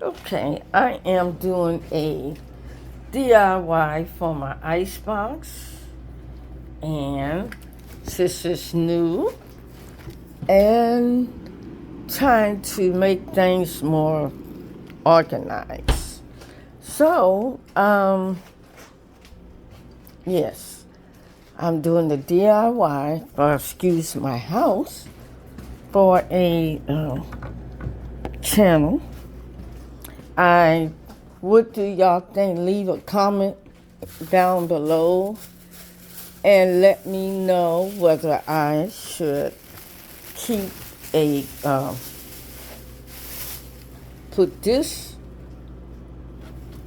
Okay, I am doing a DIY for my icebox, and this is new and trying to make things more organized. So, yes, I'm doing the DIY for Excuse My House for a channel. What do y'all think? Leave a comment down below and let me know whether I should keep put this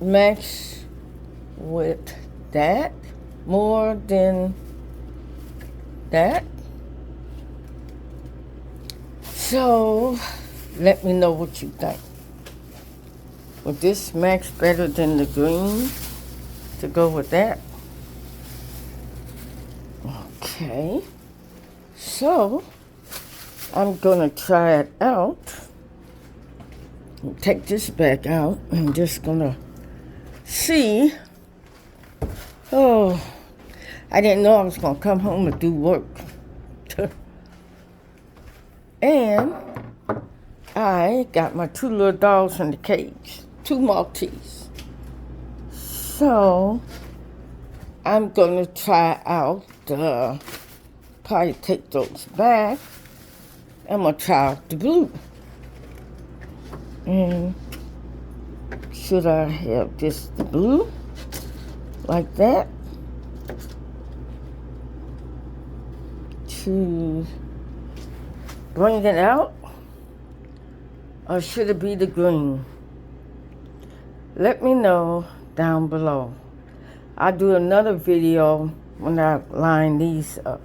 match with that more than that. So let me know what you think. Would this match better than the green to go with that? Okay, so I'm gonna try it out. Take this back out. I'm just gonna see. Oh, I didn't know I was gonna come home and do work. And I got my two little dogs in the cage, two Maltese. So I'm gonna try out probably take those back. I'm gonna try out the blue. And should I have just the blue like that to bring it out, or should it be the green? Let me know down below. I'll do another video when I line these up.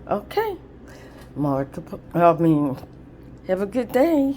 Okay, have a good day.